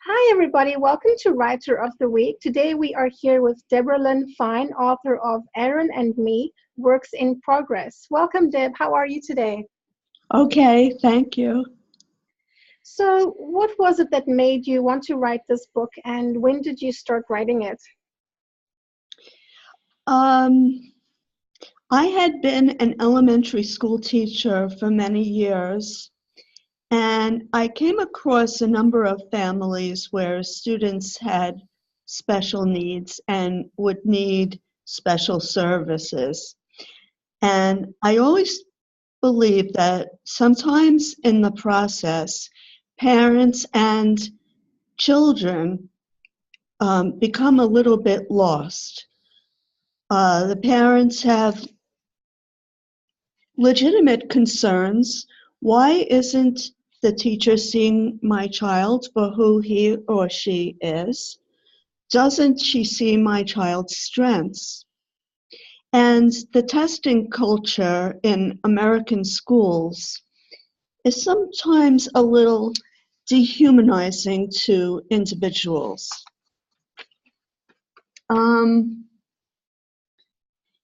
Hi, everybody. Welcome to Writer of the Week. Today we are here with Debralynn Fein, author of Aaron and Me, Works in Progress. Welcome, Deb. How are you today? Okay, thank you. So, what was it that made you want to write this book, and when did you start writing it? I had been an elementary school teacher for many years, and I came across a number of families where students had special needs and would need special services. And I always believed that sometimes in the process, parents and children become a little bit lost. The parents have legitimate concerns. Why isn't the teacher seeing my child for who he or she is? Doesn't she see my child's strengths? And the testing culture in American schools is sometimes a little dehumanizing to individuals.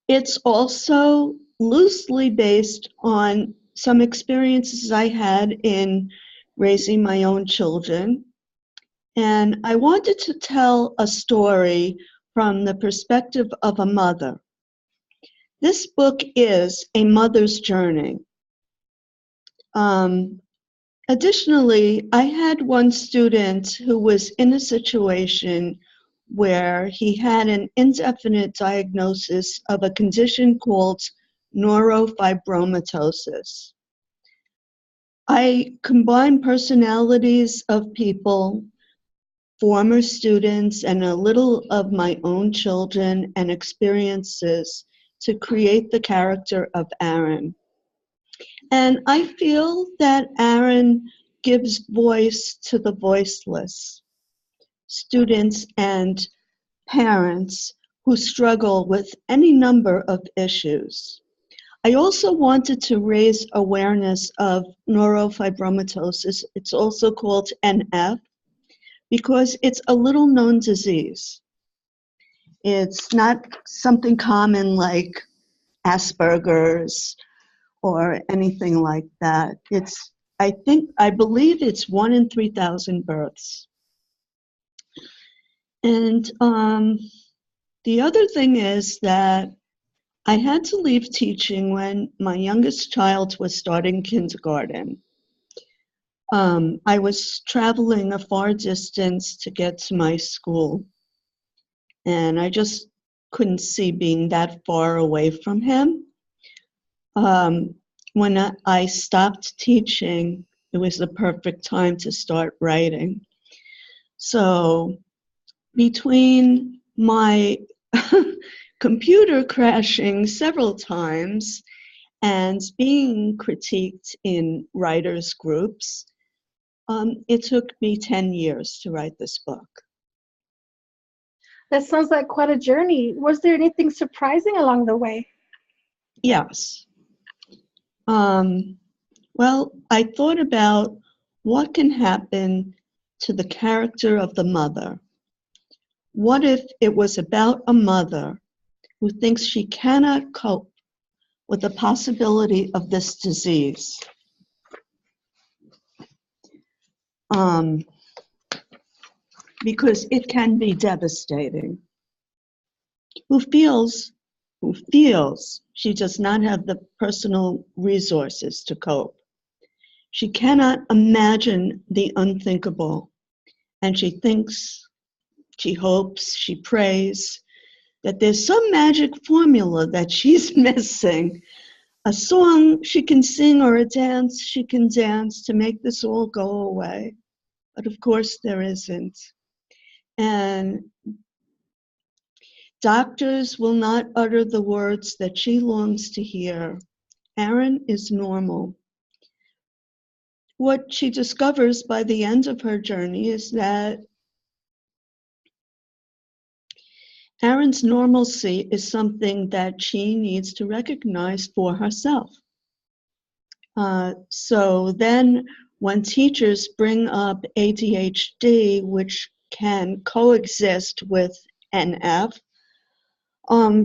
It's also loosely based on some experiences I had in raising my own children. And I wanted to tell a story from the perspective of a mother. This book is a mother's journey. Additionally, I had one student who was in a situation where he had an indefinite diagnosis of a condition called neurofibromatosis. I combined personalities of people, former students, and a little of my own children and experiences to create the character of Aaron. And I feel that Aaron gives voice to the voiceless, students and parents who struggle with any number of issues. I also wanted to raise awareness of neurofibromatosis. It's also called NF because it's a little known disease. It's not something common like Asperger's or anything like that. I believe it's 1 in 3,000 births. And the other thing is that I had to leave teaching when my youngest child was starting kindergarten. I was traveling a far distance to get to my school, and I just couldn't see being that far away from him. When I stopped teaching, it was the perfect time to start writing. So between my computer crashing several times and being critiqued in writers' groups, it took me 10 years to write this book. That sounds like quite a journey. Was there anything surprising along the way? Yes. Well, I thought about what can happen to the character of the mother. What if it was about a mother who thinks she cannot cope with the possibility of this disease? Because it can be devastating. Who feels she does not have the personal resources to cope. She cannot imagine the unthinkable, and she thinks, she hopes, she prays that there's some magic formula that she's missing, a song she can sing or a dance she can dance to make this all go away. But of course there isn't. And doctors will not utter the words that she longs to hear. Aaron is normal. What she discovers by the end of her journey is that Aaron's normalcy is something that she needs to recognize for herself. So then when teachers bring up ADHD, which can coexist with NF,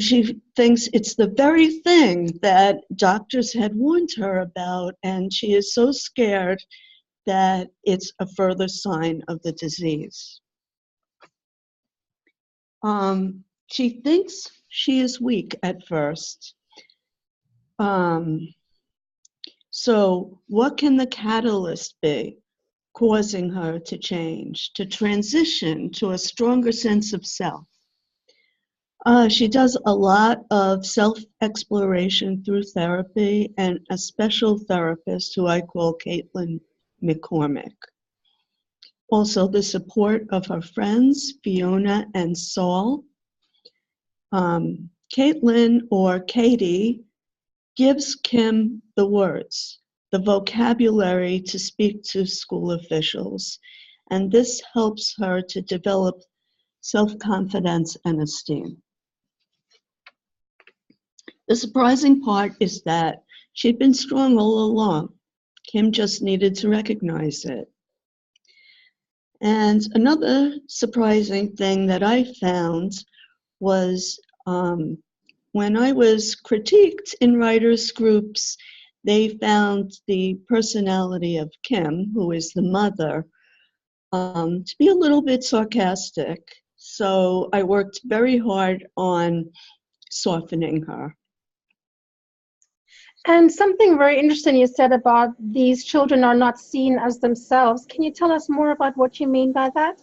she thinks it's the very thing that doctors had warned her about, and she is so scared that it's a further sign of the disease. She thinks she is weak at first. So what can the catalyst be causing her to change, to transition to a stronger sense of self? She does a lot of self-exploration through therapy and a special therapist who I call Caitlin McCormick. Also, the support of her friends, Fiona and Saul. Caitlin, or Katie, gives Kim the words, the vocabulary to speak to school officials, and this helps her to develop self-confidence and esteem. The surprising part is that she'd been strong all along. Kim just needed to recognize it. And another surprising thing that I found was when I was critiqued in writers' groups, they found the personality of Kim, who is the mother, to be a little bit sarcastic. So I worked very hard on softening her. And something very interesting you said about these children are not seen as themselves. Can you tell us more about what you mean by that?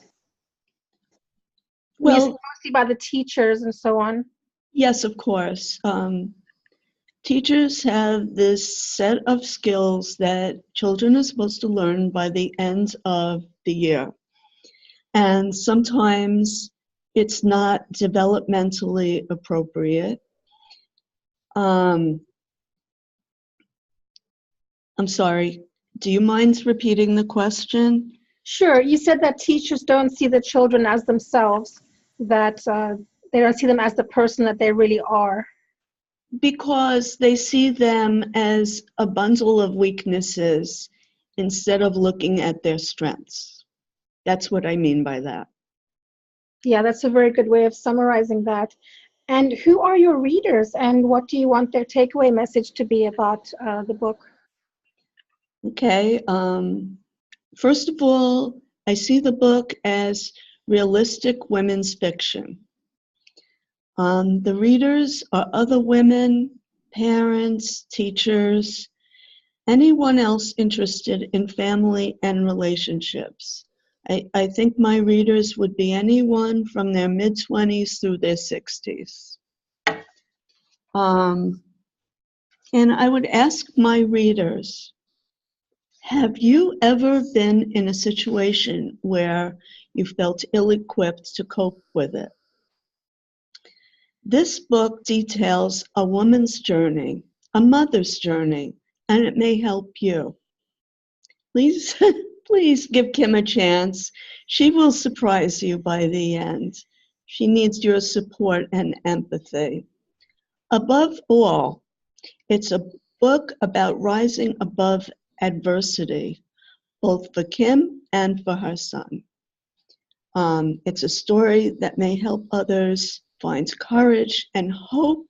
You said Well, mostly by the teachers and so on. yes, of course. Teachers have this set of skills that children are supposed to learn by the end of the year. And sometimes it's not developmentally appropriate. I'm sorry, do you mind repeating the question? Sure. You said that teachers don't see the children as themselves, that they don't see them as the person that they really are. Because they see them as a bundle of weaknesses instead of looking at their strengths. That's what I mean by that. Yeah, that's a very good way of summarizing that. And who are your readers, and what do you want their takeaway message to be about the book? Okay, first of all, I see the book as realistic women's fiction. The readers are other women, parents, teachers, anyone else interested in family and relationships. I think my readers would be anyone from their mid-20s through their 60s. And I would ask my readers, have you ever been in a situation where you felt ill-equipped to cope with it? This book details a woman's journey, a mother's journey, and it may help you. Please, please give Kim a chance. She will surprise you by the end. She needs your support and empathy. Above all, it's a book about rising above adversity, both for Kim and for her son. It's a story that may help others find courage and hope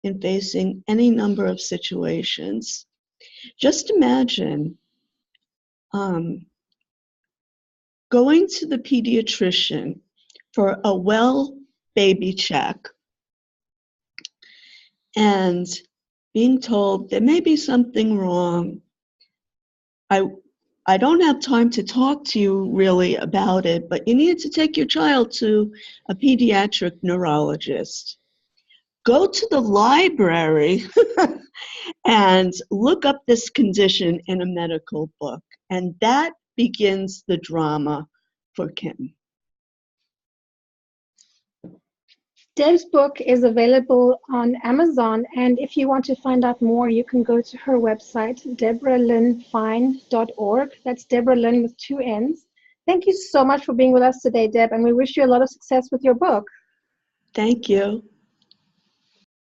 in facing any number of situations. Just imagine going to the pediatrician for a well baby check and being told there may be something wrong. I don't have time to talk to you really about it, but you need to take your child to a pediatric neurologist. Go to the library and look up this condition in a medical book. And that begins the drama for Kim. Deb's book is available on Amazon, and if you want to find out more, you can go to her website, debralynfein.org. That's Debralynn with 2 N's. Thank you so much for being with us today, Deb, and we wish you a lot of success with your book. Thank you.